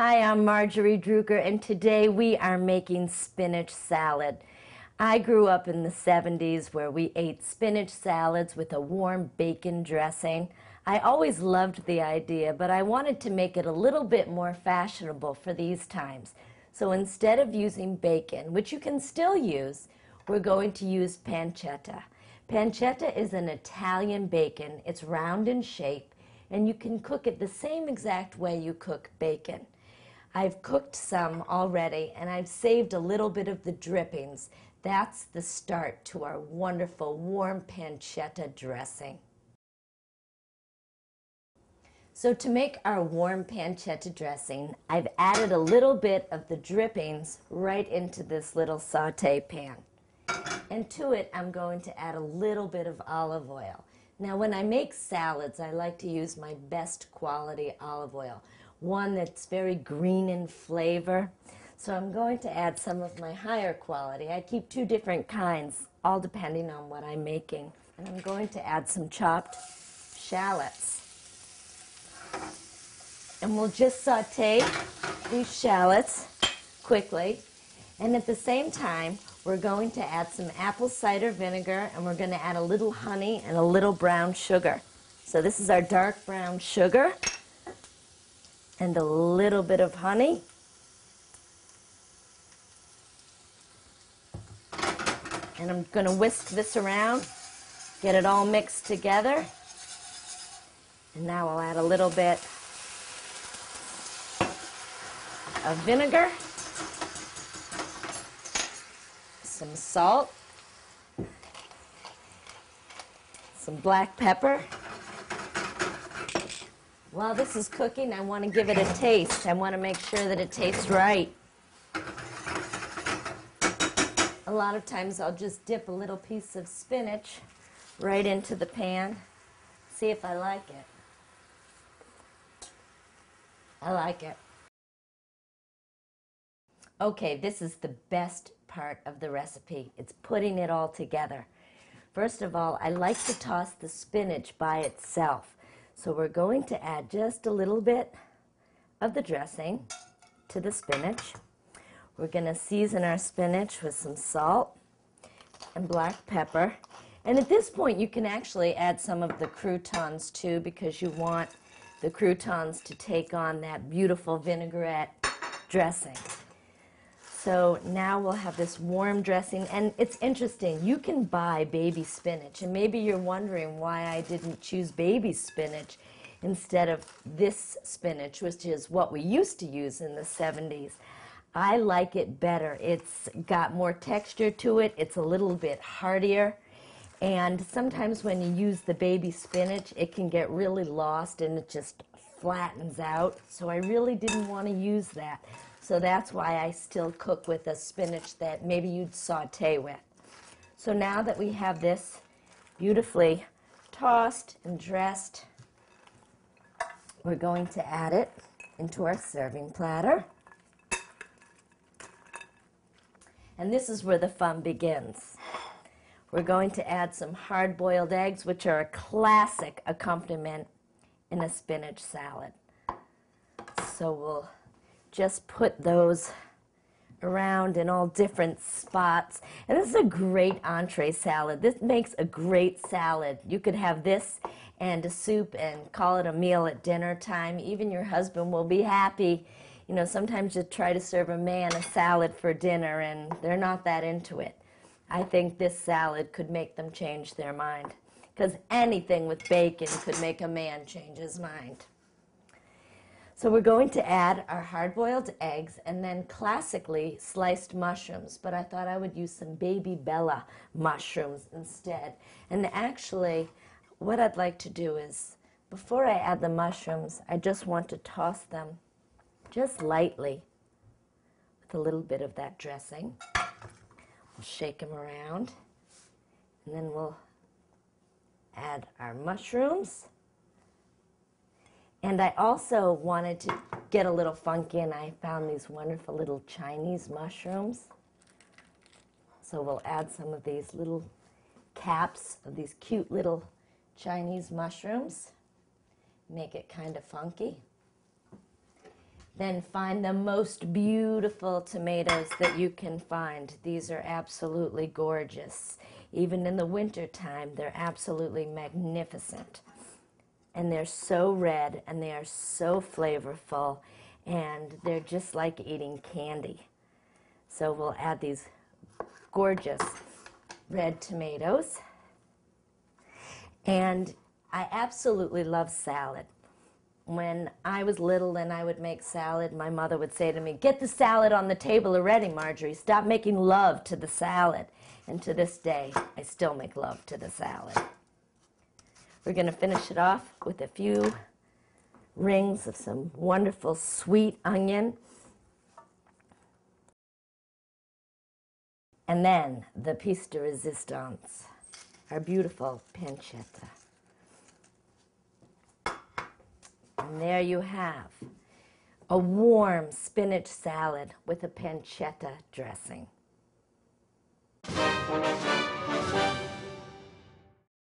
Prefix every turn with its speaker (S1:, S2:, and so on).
S1: Hi, I'm Marjorie Druker, and today we are making spinach salad. I grew up in the 70s where we ate spinach salads with a warm bacon dressing. I always loved the idea, but I wanted to make it a little bit more fashionable for these times. So instead of using bacon, which you can still use, we're going to use pancetta. Pancetta is an Italian bacon. It's round in shape, and you can cook it the same exact way you cook bacon. I've cooked some already, and I've saved a little bit of the drippings. That's the start to our wonderful warm pancetta dressing. So to make our warm pancetta dressing, I've added a little bit of the drippings right into this little saute pan. And to it, I'm going to add a little bit of olive oil. Now, when I make salads, I like to use my best quality olive oil, one that's very green in flavor. So I'm going to add some of my higher quality. I keep two different kinds, all depending on what I'm making. And I'm going to add some chopped shallots. And we'll just saute these shallots quickly. And at the same time, we're going to add some apple cider vinegar, and we're going to add a little honey and a little brown sugar. So this is our dark brown sugar and a little bit of honey. And I'm going to whisk this around, get it all mixed together. And now I'll add a little bit of vinegar, some salt, some black pepper. While this is cooking, I want to give it a taste. I want to make sure that it tastes right. A lot of times I'll just dip a little piece of spinach right into the pan, see if I like it. I like it. Okay, this is the best part of the recipe. It's putting it all together. First of all, I like to toss the spinach by itself. So we're going to add just a little bit of the dressing to the spinach. We're going to season our spinach with some salt and black pepper. And at this point, you can actually add some of the croutons too, because you want the croutons to take on that beautiful vinaigrette dressing. So now we'll have this warm dressing, and it's interesting, you can buy baby spinach, and maybe you're wondering why I didn't choose baby spinach instead of this spinach, which is what we used to use in the 70s. I like it better. It's got more texture to it, it's a little bit heartier, and sometimes when you use the baby spinach, it can get really lost and it just flattens out, so I really didn't want to use that. So that's why I still cook with a spinach that maybe you'd saute with. So now that we have this beautifully tossed and dressed, we're going to add it into our serving platter. And this is where the fun begins. We're going to add some hard-boiled eggs, which are a classic accompaniment in a spinach salad. So we'll just put those around in all different spots. And this is a great entree salad. This makes a great salad. You could have this and a soup and call it a meal at dinner time. Even your husband will be happy. You know, sometimes you try to serve a man a salad for dinner and they're not that into it. I think this salad could make them change their mind, because anything with bacon could make a man change his mind. So we're going to add our hard-boiled eggs and then classically sliced mushrooms, but I thought I would use some baby Bella mushrooms instead. And actually, what I'd like to do is, before I add the mushrooms, I just want to toss them just lightly with a little bit of that dressing. We'll shake them around, and then we'll add our mushrooms. And I also wanted to get a little funky, and I found these wonderful little Chinese mushrooms. So we'll add some of these little caps of these cute little Chinese mushrooms. Make it kind of funky. Then find the most beautiful tomatoes that you can find. These are absolutely gorgeous. Even in the winter time, they're absolutely magnificent. And they're so red, and they are so flavorful, and they're just like eating candy. So we'll add these gorgeous red tomatoes. And I absolutely love salad. When I was little and I would make salad, my mother would say to me, "Get the salad on the table already, Marjorie. Stop making love to the salad." And to this day, I still make love to the salad. We're going to finish it off with a few rings of some wonderful sweet onion. And then the piece de resistance, our beautiful pancetta. And there you have a warm spinach salad with a pancetta dressing.